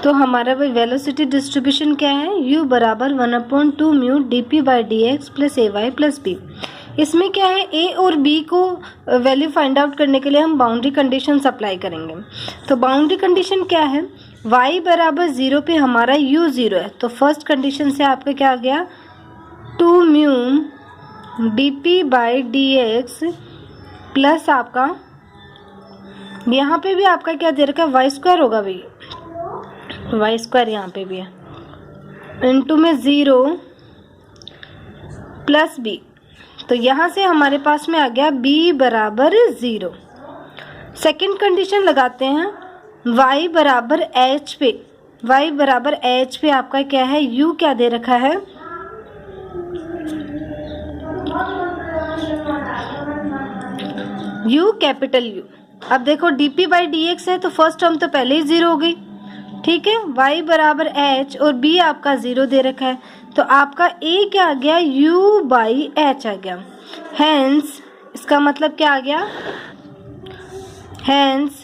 तो हमारा वही वेलोसिटी डिस्ट्रीब्यूशन क्या है, u बराबर 1/2 mu dp/dx plus ay plus b. इसमें क्या है, a और b को वैल्यू फाइंड आउट करने के लिए हम बाउंड्री कंडीशन अप्लाई करेंगे। तो बाउंड्री कंडीशन क्या है, y बराबर 0 पे हमारा u 0 है, तो फर्स्ट कंडीशन से आपका क्या आ गया 2 म्यू dp/dx प्लस आपका यहाँ पे भी आपका क्या दे रखा है, वाई स्क्वायर होगा भाई, वाई स्क्वायर यहाँ पे भी है, इनटू में 0 प्लस बी। तो यहाँ से हमारे पास में आ गया b बराबर 0। सेकंड कंडीशन लगाते हैं, y बराबर h पे, y बराबर h पे आपका क्या है, u क्या दे रखा है, u कैपिटल U। अब देखो dp/dx है तो फर्स्ट टर्म तो पहले ही 0 हो गई, ठीक है। y बराबर h और b आपका 0 दे रखा है, तो आपका a क्या आ गया, u/h आ गया। हेंस इसका मतलब क्या आ गया, hence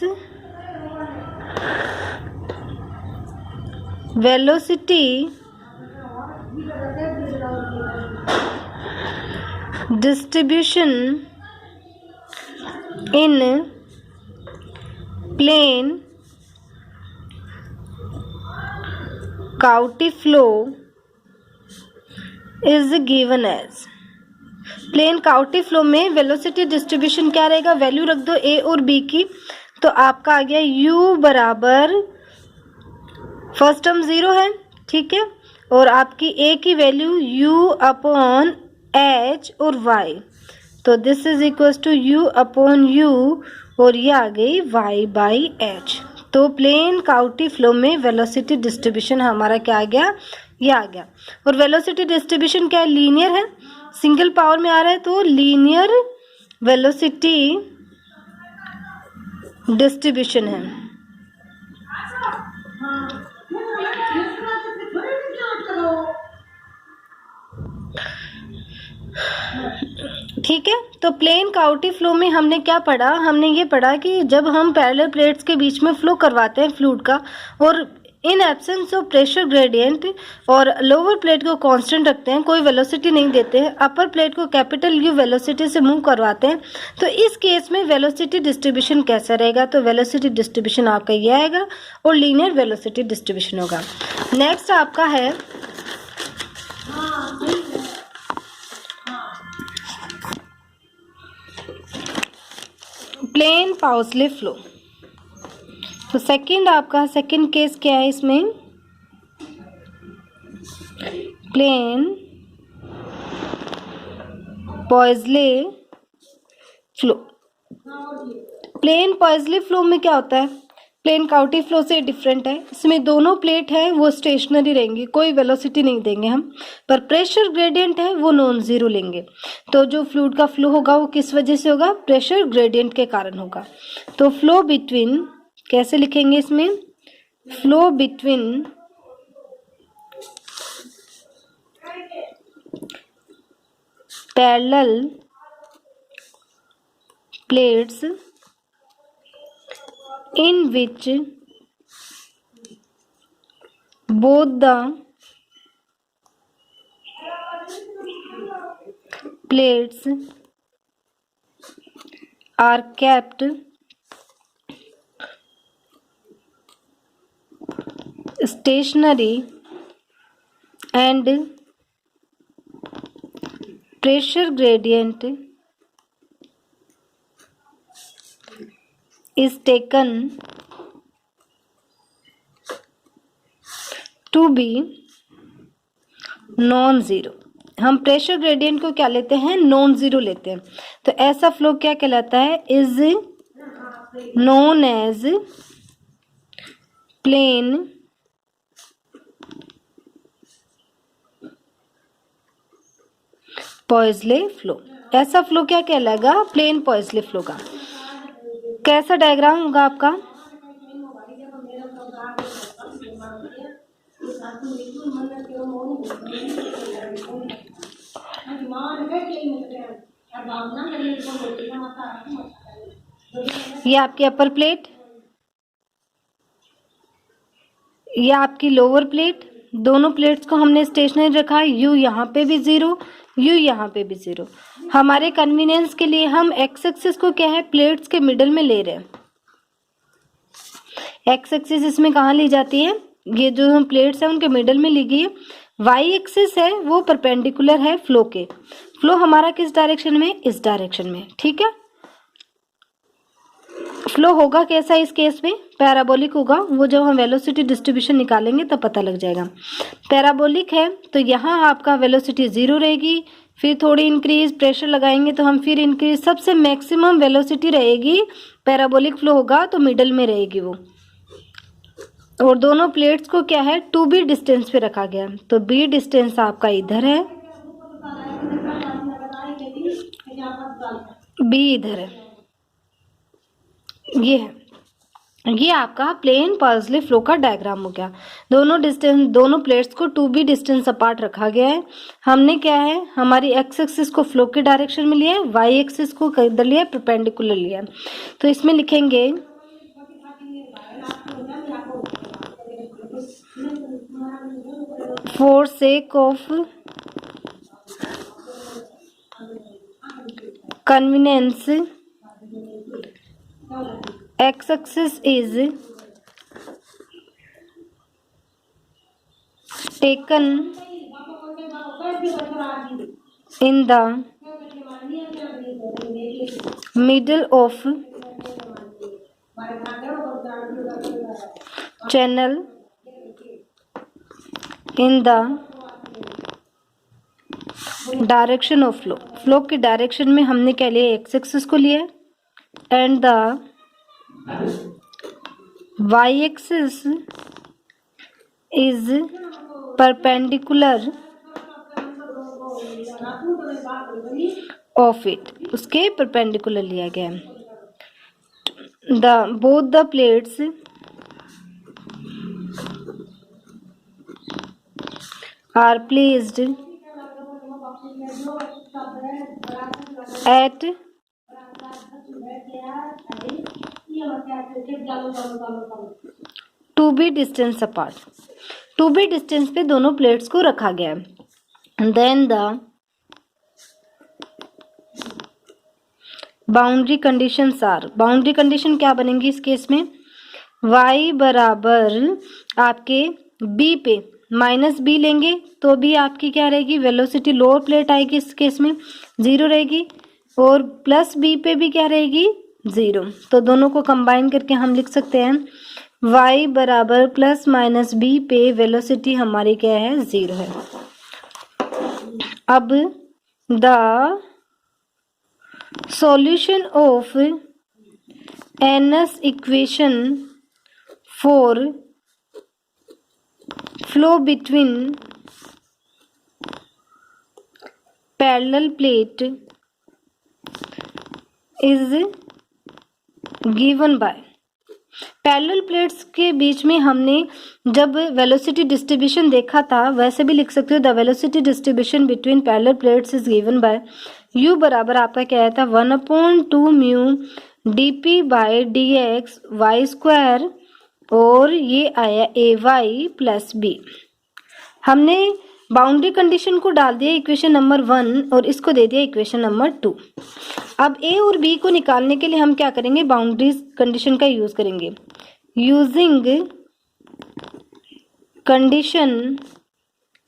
velocity distribution in plane Couette flow is given as. Plane Couette flow में वेलोसिटी डिस्ट्रीब्यूशन क्या रहेगा, वैल्यू रख दो a और b की, तो आपका आ गया u बराबर फर्स्ट टर्म 0 है, ठीक है, और आपकी a की वैल्यू u/h और y, तो this is equal to u/u और ये आ गई y/h। तो प्लेन काउटी फ्लो में वेलोसिटी डिस्ट्रीब्यूशन हमारा क्या आ गया, ये आ गया। और वेलोसिटी डिस्ट्रीब्यूशन क्या है, लीनियर है, सिंगल पावर में आ रहा है, तो लीनियर वेलोसिटी डिस्ट्रीब्यूशन है। ठीक है, तो प्लेन काउटी फ्लो में हमने क्या पढ़ा, हमने ये पढ़ा कि जब हम पैरेलल प्लेट्स के बीच में फ्लो करवाते हैं फ्लूइड का, और in absence of pressure gradient और लोअर प्लेट को कांस्टेंट रखते हैं, कोई वेलोसिटी नहीं देते हैं, अपर प्लेट को कैपिटल यू वेलोसिटी से मूव करवाते हैं, तो इस केस में वेलोसिटी डिस्ट्रीब्यूशन कैसा रहेगा, तो वेलोसिटी डिस्ट्रीब्यूशन आपका ये आएगा और लीनियर वेलोसिटी डिस्ट्रीब्यूशन होगा। नेक्स्ट आपका है प्लेन पाउसले फ्लो। तो सेकंड आपका सेकंड केस क्या है, इसमें plane Poiseuille flow. Plane Poiseuille flow में क्या होता है, प्लेन काउटी फ्लो से डिफरेंट है, इसमें दोनों प्लेट है वो स्टेशनरी रहेंगी, कोई वेलोसिटी नहीं देंगे हम, पर प्रेशर ग्रेडियंट है वो नॉन जीरो लेंगे। तो जो फ्लूइड का फ्लो होगा वो किस वजह से होगा, प्रेशर ग्रेडियंट के कारण होगा। तो फ्लो बिटवीन कैसे लिखेंगे इसमें, flow between parallel plates in which both the plates are kept stationary and pressure gradient is taken to be non zero. हम प्रेशर ग्रेडियंट को क्या लेते हैं, नॉन जीरो लेते हैं, तो ऐसा फ्लो क्या कहलाता है, is known as plane Poiseuille flow. ऐसा फ्लो क्या कहलाएगा, प्लेन पॉइजले फ्लो का। कैसा डायग्राम होगा आपका, ये आपकी अपर प्लेट, ये आपकी लोअर प्लेट, दोनों प्लेट्स को हमने स्टेशनरी रखा है, यू यहाँ पे भी 0, यू यहाँ पे भी 0। हमारे कन्वीनियंस के लिए हम एक्स एक्सिस को क्या है, प्लेट्स के मिडल में ले रहे हैं। एक्स एक्सिस इसमें कहाँ ली जाती है, ये जो हम प्लेट्स हैं उनके मिडल में ली गई है। वाई एक्सिस है वो परपेंडिकुलर है फ्लो के, फ्लो हमारा किस डायरेक्शन में, इस डायरेक्शन में, ठीक है। फ्लो होगा कैसा इस केस में, पैराबोलिक होगा, वो जब हम वेलोसिटी डिस्ट्रीब्यूशन निकालेंगे तब पता लग जाएगा। पैराबोलिक है तो यहाँ आपका वेलोसिटी 0 रहेगी, फिर थोड़ी इंक्रीज प्रेशर लगाएंगे तो हम फिर इंक्रीज, सबसे मैक्सिमम वेलोसिटी रहेगी, पैराबोलिक फ्लो होगा तो मिडल में रहेगी वो। और दोनों प्लेट्स को क्या है, 2b डिस्टेंस पे रखा गया, तो b डिस्टेंस आपका इधर है, b इधर है, ये है। ये आपका प्लेन पार्सले फ्लो का डायग्राम हो गया। दोनों प्लेट्स को 2b डिस्टेंस अपार्ट रखा गया है। हमने क्या है, हमारी एक्स एक्सिस को फ्लो के डायरेक्शन में लिया है, वाई एक्सिस को किधर लिया है, परपेंडिकुलर लिया है। तो इसमें लिखेंगे for sake of convenience x axis is taken in the middle of channel in the direction of flow, flow की डायरेक्शन में हमने क्या लिया, एक्स एक्सिस को लिया and the y axis is perpendicular of it, उसके perpendicular लिया गया। both the plates are placed at 2b distance apart, 2b distance पे दोनों प्लेट्स को रखा गया है। Then the boundary conditions are, boundary condition क्या बनेंगी इस केस में, y बराबर आपके b पे -b लेंगे तो भी आपकी क्या रहेगी, वेलोसिटी लोअर प्लेट आएगी इस केस में 0 रहेगी, और +b पे भी क्या रहेगी, 0। तो दोनों को कंबाइन करके हम लिख सकते हैं y बराबर +-b पे वेलोसिटी हमारी क्या है, 0 है। अब the solution of anus equation for flow between parallel plate is given bye, parallel plates के बीच में हमने जब वेलोसिटी डिस्ट्रीब्यूशन देखा था वैसे भी लिख सकते हो, the velocity distribution between parallel plates is given by u बराबर आपका क्या आया था, 1/2 mu dp by dx y square, और ये आया ay प्लस b। हमने बाउंड्री कंडीशन को डाल दिया इक्वेशन नंबर 1 और इसको दे दिया इक्वेशन नंबर 2। अब ए और बी को निकालने के लिए हम क्या करेंगे, बाउंड्री कंडीशन का यूज करेंगे। Using condition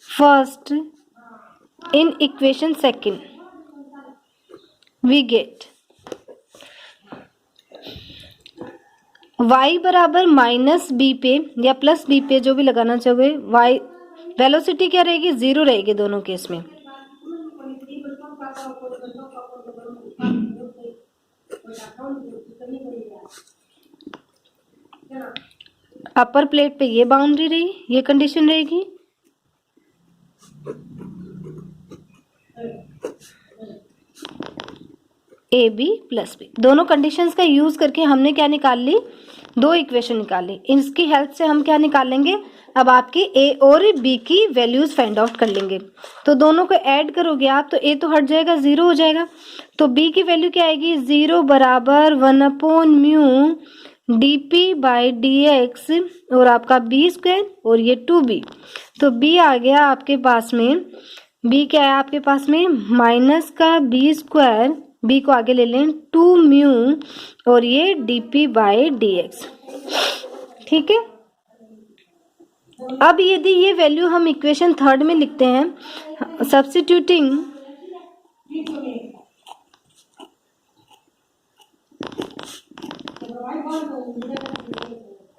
first in equation second we get y बराबर -b पे या +b पे, जो भी लगाना चाहोगे, y वेलोसिटी क्या रहेगी, 0 रहेगी दोनों केस में। अपर प्लेट पे ये बाउंड्री रही, ये कंडीशन रहेगी, ए बी प्लस बी, दोनों कंडीशंस का यूज करके हमने क्या निकाल ली, 2 इक्वेशन निकाली। इसकी हेल्प से हम क्या निकालेंगे, अब आपकी ए और बी की वैल्यूज फाइंड आउट कर लेंगे। तो दोनों को ऐड करोगे आप तो ए तो हट जाएगा, 0 हो जाएगा, तो बी की वैल्यू क्या आएगी, 0 बराबर 1/μ dp/dx और आपका b स्क्वायर और ये 2b, तो b आ गया आपके पास में, b क्या है आपके पास में माइनस का b स्क्वायर, b को आगे ले लें 2 म्यू और ये dp/dx। ठीक है, अब यदि ये वैल्यू हम इक्वेशन थर्ड में लिखते हैं, substituting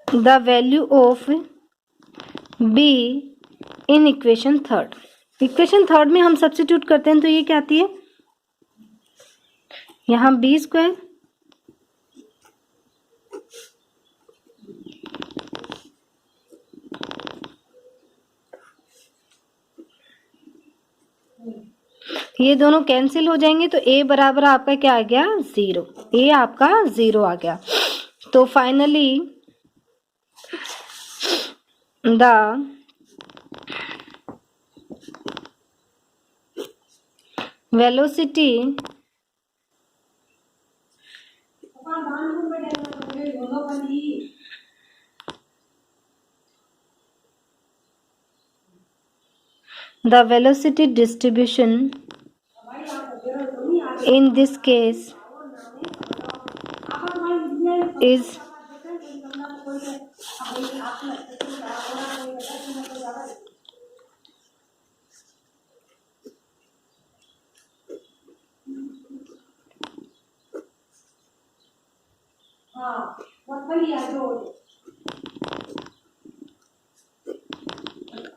the value of b in equation third, equation third में हम सब्स्टिट्यूट करते हैं तो ये क्या आती है, यहाँ b स्क्वायर ये दोनों कैंसिल हो जाएंगे तो a बराबर आपका क्या आ गया 0, a आपका 0 आ गया। तो finally the velocity distribution in this case is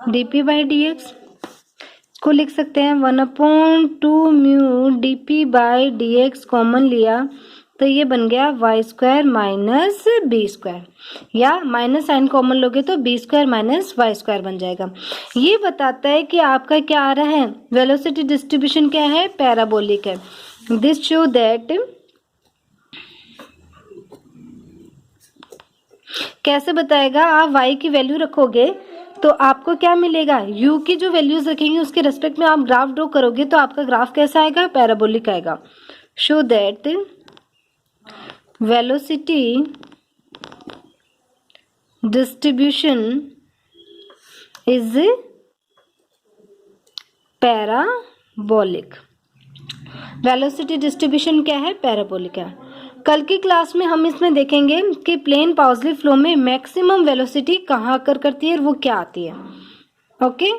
dp/dx को लिख सकते हैं 1/2 म्यू dp/dx, कॉमन लिया तो ये बन गया y square minus b square, या माइनस साइन कॉमन लोगे तो b square minus y square बन जाएगा। ये बताता है कि आपका क्या आ रहा है, वेलोसिटी डिस्ट्रीब्यूशन क्या है, पैराबोलिक है। दिस शो दैट, कैसे बताएगा, आप y की वैल्यू रखोगे तो आपको क्या मिलेगा, u की जो वैल्यूज रखेंगे उसके रेस्पेक्ट में आप ग्राफ ड्रॉ करोगे तो आपका ग्राफ कैसा आएगा, पैराबोलिक आएगा। Show that velocity distribution is parabolic, velocity distribution क्या है, पैराबोलिक है। कल की क्लास में हम इसमें देखेंगे कि प्लेन पाउसली फ्लो में मैक्सिमम वेलोसिटी कहाँ आकर करती है और वो क्या आती है। ओके।